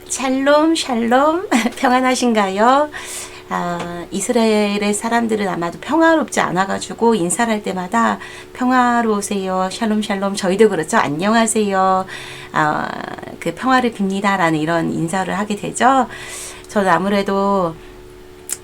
샬롬, 샬롬, 평안하신가요? 이스라엘의 사람들은 아마도 평화롭지 않아가지고 인사를 할 때마다 평화로우세요, 샬롬, 샬롬, 저희도 그렇죠. 안녕하세요. 그 평화를 빕니다. 라는 이런 인사를 하게 되죠. 저는 아무래도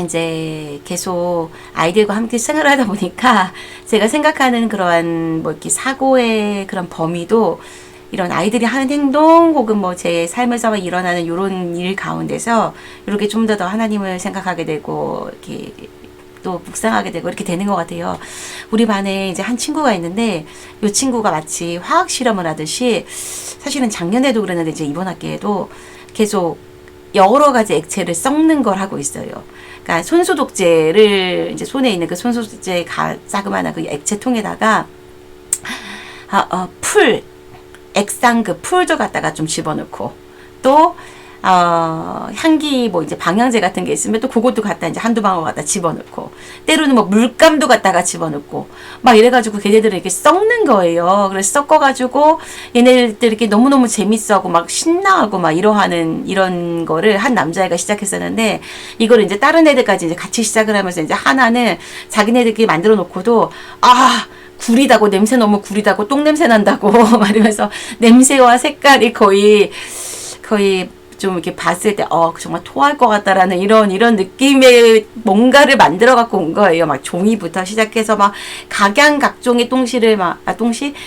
이제 계속 아이들과 함께 생활을 하다 보니까 제가 생각하는 그러한 뭐 이렇게 사고의 그런 범위도 이런 아이들이 하는 행동 혹은 뭐 제 삶에서 일어나는 이런 일 가운데서 이렇게 좀 더 하나님을 생각하게 되고 이렇게 또 묵상하게 되고 이렇게 되는 것 같아요. 우리 반에 이제 한 친구가 있는데 이 친구가 마치 화학 실험을 하듯이 사실은 작년에도 그랬는데 이제 이번 학기에도 계속 여러 가지 액체를 섞는 걸 하고 있어요. 그러니까 손소독제를 이제 손에 있는 그 손소독제 자그마한 그 액체통에다가 풀 액상 그 풀도 갖다가 좀 집어넣고 또 향기 뭐 이제 방향제 같은 게 있으면 또 그것도 갖다 이제 한두 방울 갖다 집어넣고 때로는 뭐 물감도 갖다가 집어넣고 막 이래가지고 걔네들을 이렇게 섞는 거예요. 그래서 섞어가지고 얘네들 이렇게 너무너무 재밌어하고 막 신나하고 막 이런 거를 한 남자애가 시작했었는데 이거를 이제 다른 애들까지 이제 같이 시작을 하면서 이제 하나는 자기네들끼리 만들어 놓고도 구리다고 냄새 너무 구리다고 똥 냄새 난다고 말하면서 냄새와 색깔이 거의 좀 이렇게 봤을 때 정말 토할 것 같다라는 이런 느낌의 뭔가를 만들어 갖고 온 거예요. 막 종이부터 시작해서 막 각양각종의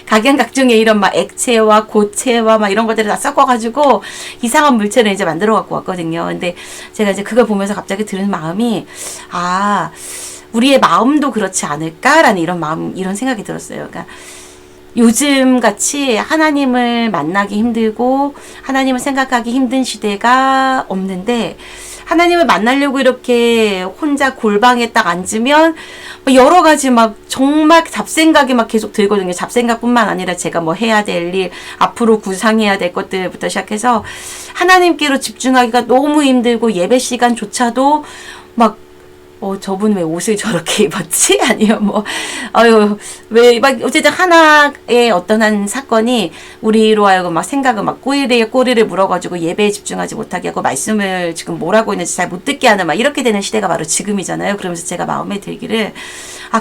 각양각종의 이런 막 액체와 고체와 막 이런 것들을 다 섞어 가지고 이상한 물체를 이제 만들어 갖고 왔거든요. 근데 제가 이제 그걸 보면서 갑자기 드는 마음이 우리의 마음도 그렇지 않을까라는 이런 생각이 들었어요. 그러니까 요즘 같이 하나님을 만나기 힘들고 하나님을 생각하기 힘든 시대가 없는데 하나님을 만나려고 이렇게 혼자 골방에 딱 앉으면 여러 가지 막 정말 잡생각이 막 계속 들거든요. 잡생각뿐만 아니라 제가 뭐 해야 될 일, 앞으로 구상해야 될 것들부터 시작해서 하나님께로 집중하기가 너무 힘들고 예배 시간조차도 막 저분 왜 옷을 저렇게 입었지? 아니면 어쨌든 하나의 어떤 한 사건이 우리로 하여금 막 생각을 막 꼬리를 물어가지고 예배에 집중하지 못하게 하고 말씀을 지금 뭐라고 있는지 잘 못 듣게 하는 막 이렇게 되는 시대가 바로 지금이잖아요. 그러면서 제가 마음에 들기를,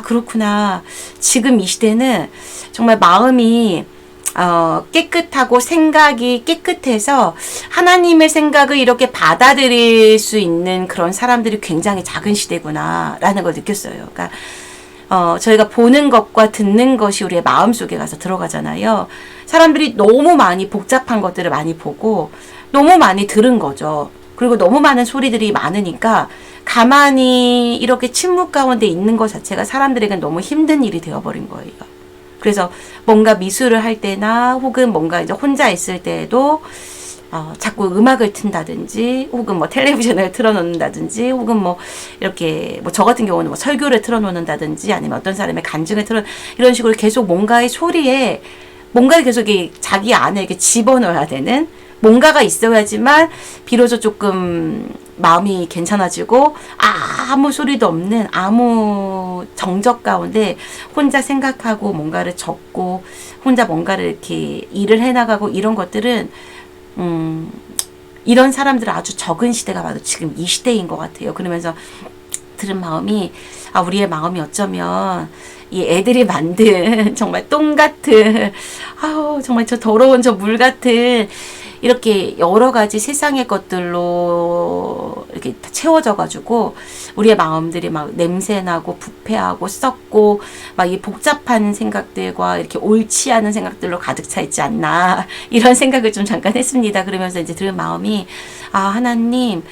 그렇구나. 지금 이 시대는 정말 마음이 깨끗하고 생각이 깨끗해서 하나님의 생각을 이렇게 받아들일 수 있는 그런 사람들이 굉장히 작은 시대구나라는 걸 느꼈어요. 그러니까 저희가 보는 것과 듣는 것이 우리의 마음속에 가서 들어가잖아요. 사람들이 너무 많이 복잡한 것들을 많이 보고 너무 많이 들은 거죠. 그리고 너무 많은 소리들이 많으니까 가만히 이렇게 침묵 가운데 있는 것 자체가 사람들에겐 너무 힘든 일이 되어버린 거예요. 그래서 뭔가 미술을 할 때나 혹은 뭔가 이제 혼자 있을 때에도 자꾸 음악을 튼다든지 혹은 뭐 텔레비전을 틀어놓는다든지 혹은 뭐 이렇게 뭐 저 같은 경우는 뭐 설교를 틀어놓는다든지 아니면 어떤 사람의 간증을 이런 식으로 계속 뭔가의 소리에 뭔가를 계속 자기 안에 이렇게 집어넣어야 되는 뭔가가 있어야지만 비로소 조금 마음이 괜찮아지고 아무 소리도 없는 아무 정적 가운데 혼자 생각하고 뭔가를 적고 혼자 뭔가를 이렇게 일을 해나가고 이런 것들은 이런 사람들은 아주 적은 시대가 바로 지금 이 시대인 것 같아요. 그러면서 들은 마음이 우리의 마음이 어쩌면 이 애들이 만든 정말 똥 같은 정말 저 더러운 저 물 같은 이렇게 여러 가지 세상의 것들로 이렇게 채워져 가지고 우리의 마음들이 막 냄새나고 부패하고 썩고 막 이 복잡한 생각들과 이렇게 옳지 않은 생각들로 가득 차 있지 않나 이런 생각을 좀 잠깐 했습니다. 그러면서 이제 들은 마음이 하나님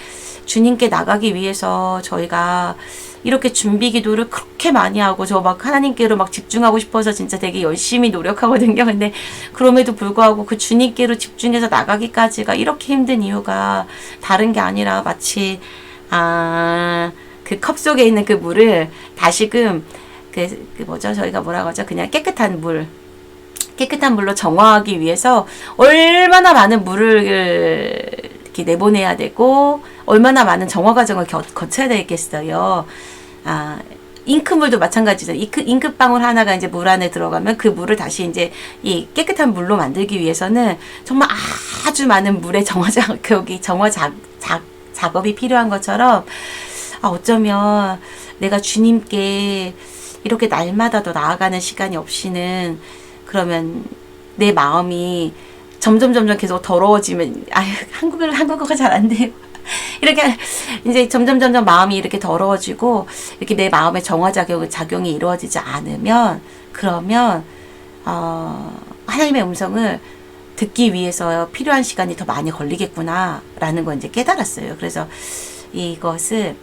주님께 나가기 위해서 저희가 이렇게 준비 기도를 그렇게 많이 하고 저 막 하나님께로 막 집중하고 싶어서 진짜 되게 열심히 노력하거든요. 근데 그럼에도 불구하고 그 주님께로 집중해서 나가기까지가 이렇게 힘든 이유가 다른 게 아니라 마치 그 컵 속에 있는 그 물을 다시금 저희가 뭐라고 하죠? 그냥 깨끗한 물로 정화하기 위해서 얼마나 많은 물을 이렇게 내보내야 되고 얼마나 많은 정화 과정을 거쳐야 되겠어요. 잉크물도 마찬가지죠. 잉크방울 하나가 이제 물 안에 들어가면 그 물을 다시 이제 이 깨끗한 물로 만들기 위해서는 정말 아주 많은 물의 정화 작업이 필요한 것처럼, 어쩌면 내가 주님께 이렇게 날마다 더 나아가는 시간이 없이는, 그러면 내 마음이 점점 계속 더러워지면, 한국어가 잘 안 돼요. 이렇게 이제 점점 마음이 이렇게 더러워지고, 이렇게 내 마음의 작용이 이루어지지 않으면, 그러면 하나님의 음성을 듣기 위해서 필요한 시간이 더 많이 걸리겠구나라는 걸 이제 깨달았어요. 그래서 이것을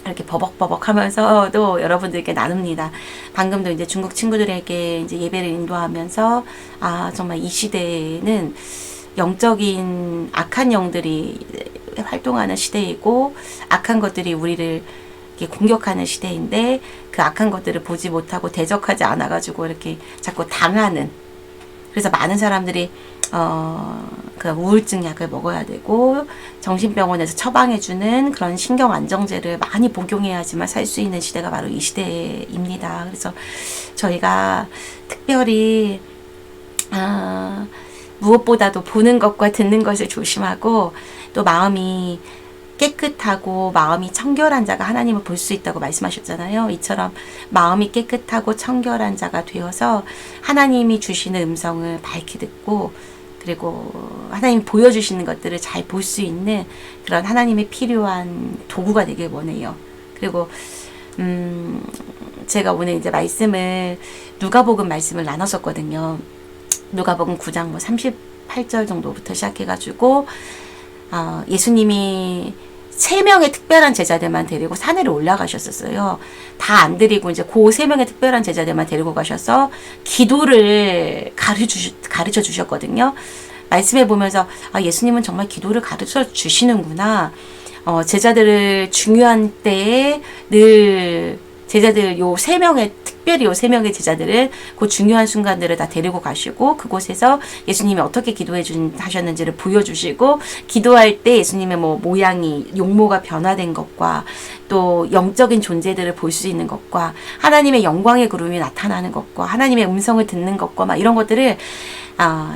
이렇게 버벅버벅 하면서도 여러분들께 나눕니다. 방금도 이제 중국 친구들에게 이제 예배를 인도하면서, 정말 이 시대에는 영적인 악한 영들이 활동하는 시대이고, 악한 것들이 우리를 이렇게 공격하는 시대인데, 그 악한 것들을 보지 못하고 대적하지 않아가지고 이렇게 자꾸 당하는, 그래서 많은 사람들이 그 우울증 약을 먹어야 되고 정신병원에서 처방해주는 그런 신경 안정제를 많이 복용해야지만 살 수 있는 시대가 바로 이 시대입니다. 그래서 저희가 특별히 무엇보다도 보는 것과 듣는 것을 조심하고, 또 마음이 깨끗하고 마음이 청결한 자가 하나님을 볼 수 있다고 말씀하셨잖아요. 이처럼 마음이 깨끗하고 청결한 자가 되어서 하나님이 주시는 음성을 밝히 듣고, 그리고 하나님이 보여주시는 것들을 잘 볼 수 있는 그런 하나님의 필요한 도구가 되길 원해요. 그리고 제가 오늘 이제 누가복음 말씀을 나눴었거든요. 누가복음 9장 38절 정도부터 시작해가지고, 예수님이 3명의 특별한 제자들만 데리고 산으로 올라가셨었어요. 다 안 데리고 이제 그 3명의 특별한 제자들만 데리고 가셔서 기도를 가르쳐 주셨거든요. 말씀해 보면서, 예수님은 정말 기도를 가르쳐 주시는구나. 제자들을 중요한 때에 늘 제자들 특별히 요 3명의 제자들을 그 중요한 순간들을 다 데리고 가시고, 그곳에서 예수님이 어떻게 하셨는지를 보여주시고, 기도할 때 예수님의 모양이, 용모가 변화된 것과, 또 영적인 존재들을 볼 수 있는 것과, 하나님의 영광의 구름이 나타나는 것과, 하나님의 음성을 듣는 것과, 막 이런 것들을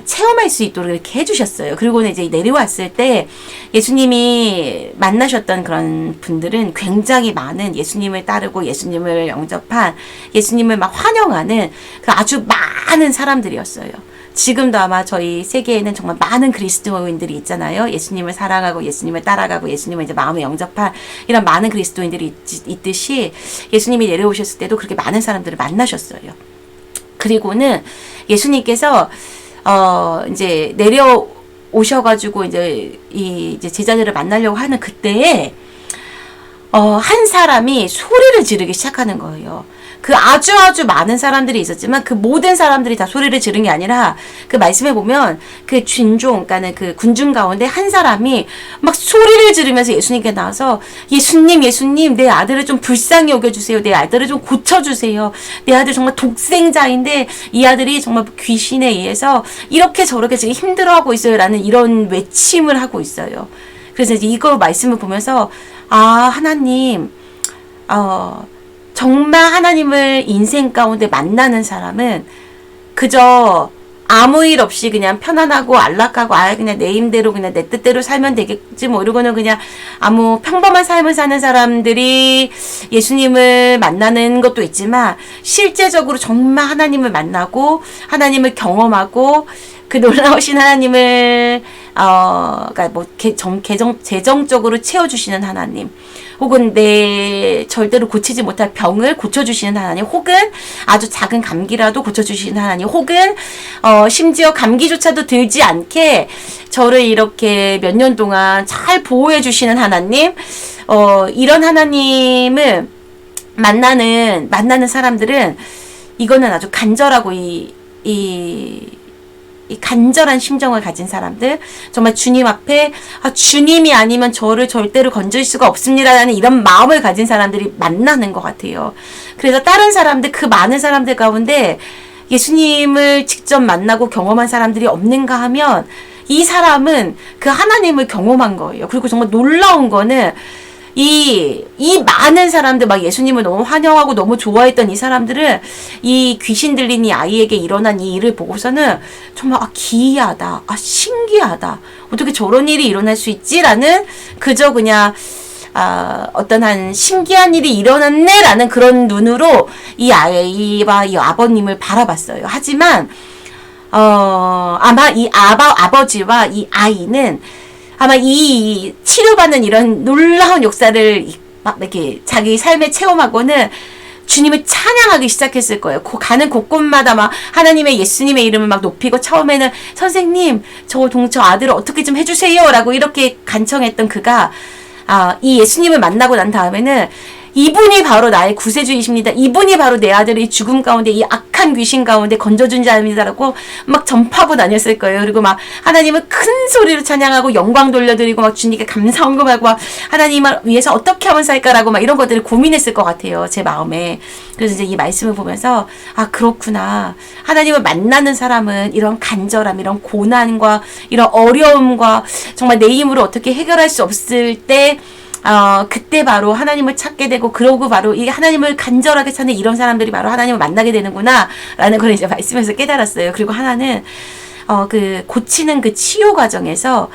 체험할 수 있도록 이렇게 해주셨어요. 그리고는 이제 내려왔을 때 예수님이 만나셨던 그런 분들은 굉장히 많은 예수님을 따르고 예수님을 영접한, 예수님을 막 환영하는 아주 많은 사람들이었어요. 지금도 아마 저희 세계에는 정말 많은 그리스도인들이 있잖아요. 예수님을 사랑하고 예수님을 따라가고 예수님을 이제 마음에 영접한 이런 많은 그리스도인들이 있듯이, 예수님이 내려오셨을 때도 그렇게 많은 사람들을 만나셨어요. 그리고는 예수님께서 이제 내려오셔가지고 이제 제자들을 만나려고 하는 그때에 한 사람이 소리를 지르기 시작하는 거예요. 그 아주 많은 사람들이 있었지만 그 모든 사람들이 다 소리를 지른 게 아니라, 그 말씀에 보면 그 그러니까는 그 군중 가운데 한 사람이 막 소리를 지르면서 예수님께 나와서, 예수님, 내 아들을 좀 불쌍히 여겨주세요. 내 아들을 좀 고쳐주세요. 내 아들 정말 독생자인데 이 아들이 정말 귀신에 의해서 이렇게 저렇게 지금 힘들어하고 있어요. 라는 이런 외침을 하고 있어요. 그래서 이제 이거 말씀을 보면서, 하나님, 정말 하나님을 인생 가운데 만나는 사람은 그저 아무 일 없이 그냥 편안하고 안락하고, 그냥 내 힘대로 그냥 내 뜻대로 살면 되겠지 이러고는 그냥 아무 평범한 삶을 사는 사람들이 예수님을 만나는 것도 있지만, 실제적으로 정말 하나님을 만나고 하나님을 경험하고 그 놀라우신 하나님을 재정적으로 채워주시는 하나님, 혹은 내 절대로 고치지 못할 병을 고쳐주시는 하나님, 혹은 아주 작은 감기라도 고쳐주시는 하나님, 혹은 심지어 감기조차도 들지 않게 저를 이렇게 몇 년 동안 잘 보호해주시는 하나님, 이런 하나님을 만나는 사람들은, 이거는 아주 간절하고 이 간절한 심정을 가진 사람들, 정말 주님 앞에 주님이 아니면 저를 절대로 건질 수가 없습니다라는 이런 마음을 가진 사람들이 만나는 것 같아요. 그래서 다른 사람들, 그 많은 사람들 가운데 예수님을 직접 만나고 경험한 사람들이 없는가 하면, 이 사람은 그 하나님을 경험한 거예요. 그리고 정말 놀라운 거는, 이 많은 사람들, 막 예수님을 너무 환영하고 너무 좋아했던 이 사람들은 이 귀신 들린 이 아이에게 일어난 이 일을 보고서는 정말 기이하다, 신기하다, 어떻게 저런 일이 일어날 수 있지라는, 그저 그냥 어떤 한 신기한 일이 일어났네라는 그런 눈으로 이 아이와 이 아버님을 바라봤어요. 하지만 아마 이 아버지와 이 아이는 아마 이 치료받는 이런 놀라운 역사를 막 이렇게 자기 삶에 체험하고는 주님을 찬양하기 시작했을 거예요. 가는 곳곳마다 막 하나님의 예수님의 이름을 막 높이고, 처음에는 선생님 저 아들을 어떻게 좀 해주세요 라고 이렇게 간청했던 그가 이 예수님을 만나고 난 다음에는 이분이 바로 나의 구세주이십니다. 이분이 바로 내 아들을 이 죽음 가운데, 이 악한 귀신 가운데 건져준 자입니다라고 막 전파하고 다녔을 거예요. 그리고 막 하나님을 큰 소리로 찬양하고 영광 돌려드리고 막 주님께 감사 헌금하고 막 하나님을 위해서 어떻게 하면 살까라고 막 이런 것들을 고민했을 것 같아요. 제 마음에. 그래서 이제 이 말씀을 보면서 그렇구나. 하나님을 만나는 사람은 이런 간절함, 이런 고난과 이런 어려움과 정말 내 힘으로 어떻게 해결할 수 없을 때 그때 바로 하나님을 찾게 되고, 그러고 바로 이 하나님을 간절하게 찾는 이런 사람들이 바로 하나님을 만나게 되는구나 라는 걸 이제 말씀에서 깨달았어요. 그리고 하나는 그 고치는 그 치유 과정에서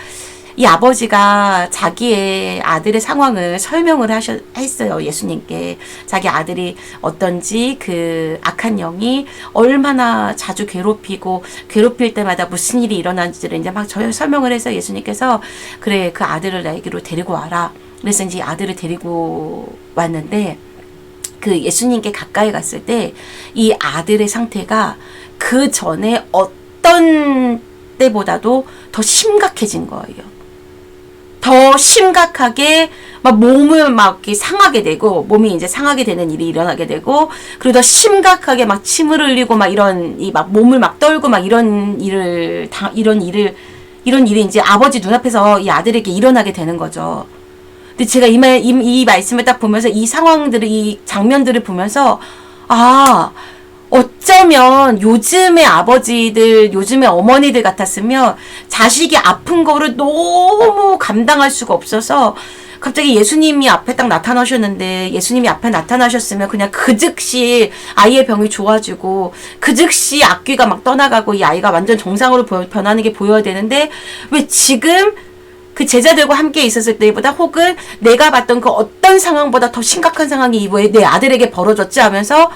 이 아버지가 자기의 아들의 상황을 설명을 했어요. 예수님께. 자기 아들이 어떤지, 그 악한 영이 얼마나 자주 괴롭힐 때마다 무슨 일이 일어나는지를 이제 막 설명을 해서 예수님께서 그래, 그 아들을 나에게로 데리고 와라. 그래서 이제 아들을 데리고 왔는데, 그 예수님께 가까이 갔을 때 이 아들의 상태가 그 전에 어떤 때보다도 더 심각해진 거예요. 더 심각하게 막 몸을 막 상하게 되고, 몸이 이제 상하게 되는 일이 일어나게 되고, 그리고 더 심각하게 막 침을 흘리고 막 이런 막 몸을 막 떨고 막 이런 일이 이제 아버지 눈앞에서 이 아들에게 일어나게 되는 거죠. 근데 제가 이 말씀을 딱 보면서 이 상황들을, 이 장면들을 보면서 어쩌면 요즘의 아버지들, 요즘의 어머니들 같았으면 자식이 아픈 거를 너무 감당할 수가 없어서 갑자기 예수님이 앞에 딱 나타나셨는데, 예수님이 앞에 나타나셨으면 그냥 그 즉시 아이의 병이 좋아지고 그 즉시 악귀가 막 떠나가고 이 아이가 완전 정상으로 변하는 게 보여야 되는데, 왜 지금 그 제자들과 함께 있었을 때보다, 혹은 내가 봤던 그 어떤 상황보다 더 심각한 상황이 왜 내 아들에게 벌어졌지 하면서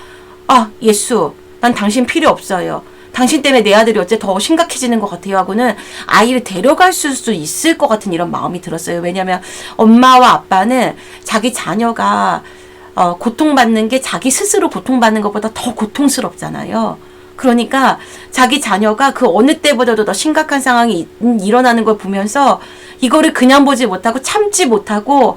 예수, 난 당신 필요 없어요. 당신 때문에 내 아들이 어째 더 심각해지는 것 같아요 하고는 아이를 데려갈 수 있을 것 같은 이런 마음이 들었어요. 왜냐하면 엄마와 아빠는 자기 자녀가 고통받는 게 자기 스스로 고통받는 것보다 더 고통스럽잖아요. 그러니까 자기 자녀가 그 어느 때보다도 더 심각한 상황이 일어나는 걸 보면서 이거를 그냥 보지 못하고 참지 못하고,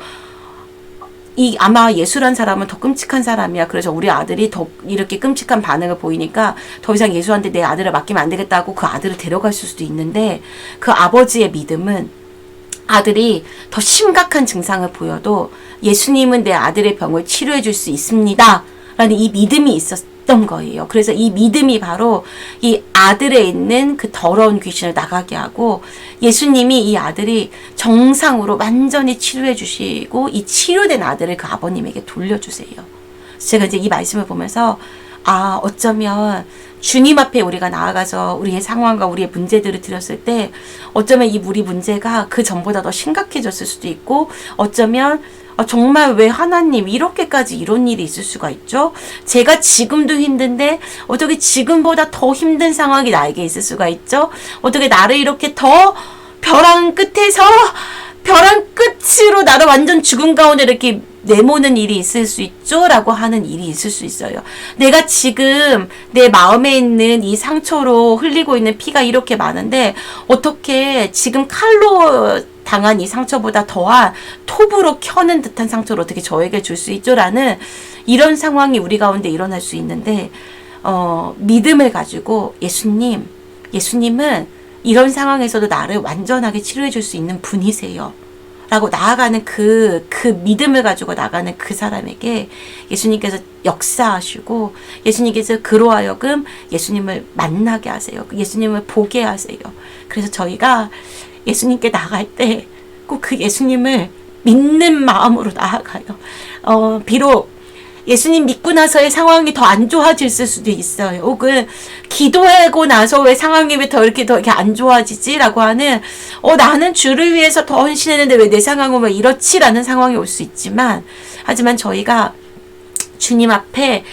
아마 예수란 사람은 더 끔찍한 사람이야. 그래서 우리 아들이 더 이렇게 끔찍한 반응을 보이니까 더 이상 예수한테 내 아들을 맡기면 안 되겠다고 그 아들을 데려갔을 수도 있는데, 그 아버지의 믿음은 아들이 더 심각한 증상을 보여도 예수님은 내 아들의 병을 치료해 줄 수 있습니다 라는 이 믿음이 있었던 거예요. 그래서 이 믿음이 바로 이 아들에 있는 그 더러운 귀신을 나가게 하고, 예수님이 이 아들이 정상으로 완전히 치료해 주시고 이 치료된 아들을 그 아버님에게 돌려주세요. 제가 이제 이 말씀을 보면서 어쩌면 주님 앞에 우리가 나아가서 우리의 상황과 우리의 문제들을 드렸을 때 어쩌면 우리 문제가 그 전보다 더 심각해졌을 수도 있고, 어쩌면 정말 왜 하나님 이렇게까지 이런 일이 있을 수가 있죠? 제가 지금도 힘든데 어떻게 지금보다 더 힘든 상황이 나에게 있을 수가 있죠? 어떻게 나를 이렇게 더 벼랑 끝으로 나를 완전 죽음 가운데 이렇게 내모는 일이 있을 수 있죠? 라고 하는 일이 있을 수 있어요. 내가 지금 내 마음에 있는 이 상처로 흘리고 있는 피가 이렇게 많은데 어떻게 지금 칼로 당한 이 상처보다 더한 톱으로 켜는 듯한 상처를 어떻게 저에게 줄 수 있죠? 라는 이런 상황이 우리 가운데 일어날 수 있는데, 믿음을 가지고 예수님은 이런 상황에서도 나를 완전하게 치료해 줄 수 있는 분이세요 라고 나아가는 그 믿음을 가지고 나가는 그 사람에게 예수님께서 역사하시고, 예수님께서 그로 하여금 예수님을 만나게 하세요. 예수님을 보게 하세요. 그래서 저희가 예수님께 나갈 때 꼭 그 예수님을 믿는 마음으로 나아가요. 비록 예수님 믿고 나서의 상황이 더 안 좋아질 수도 있어요. 혹은 기도하고 나서 왜 상황이 왜 더 이렇게 안 좋아지지? 라고 하는 나는 주를 위해서 더 헌신했는데 왜 내 상황은 왜 이렇지? 라는 상황이 올 수 있지만, 하지만 저희가 주님 앞에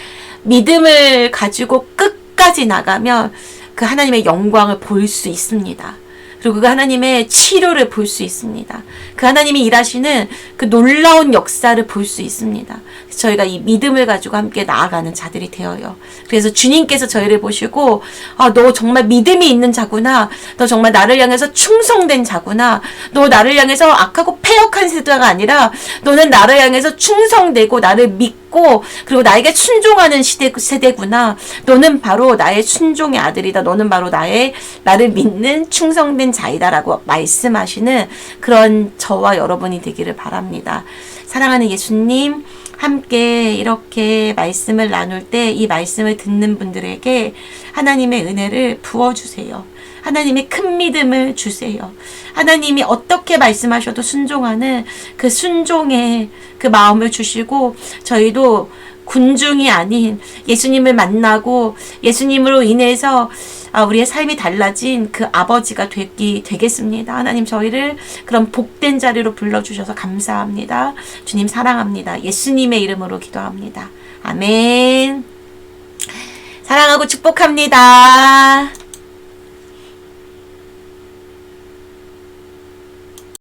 믿음을 가지고 끝까지 나가면 그 하나님의 영광을 볼 수 있습니다. 그리고 그 하나님의 치료를 볼 수 있습니다. 그 하나님이 일하시는 그 놀라운 역사를 볼 수 있습니다. 저희가 이 믿음을 가지고 함께 나아가는 자들이 되어요. 그래서 주님께서 저희를 보시고 너 정말 믿음이 있는 자구나. 너 정말 나를 향해서 충성된 자구나. 너 나를 향해서 악하고 패역한 세대가 아니라 너는 나를 향해서 충성되고 나를 믿고 그리고 나에게 순종하는 세대구나. 너는 바로 나의 순종의 아들이다. 너는 바로 나를 믿는 충성된 자이다라고 말씀하시는 그런 저와 여러분이 되기를 바랍니다. 사랑하는 예수님, 함께 이렇게 말씀을 나눌 때 이 말씀을 듣는 분들에게 하나님의 은혜를 부어주세요. 하나님의 큰 믿음을 주세요. 하나님이 어떻게 말씀하셔도 순종하는 그 순종의 그 마음을 주시고 저희도 군중이 아닌 예수님을 만나고 예수님으로 인해서 우리의 삶이 달라진 그 아버지가 되겠습니다. 하나님 저희를 그런 복된 자리로 불러주셔서 감사합니다. 주님 사랑합니다. 예수님의 이름으로 기도합니다. 아멘. 사랑하고 축복합니다.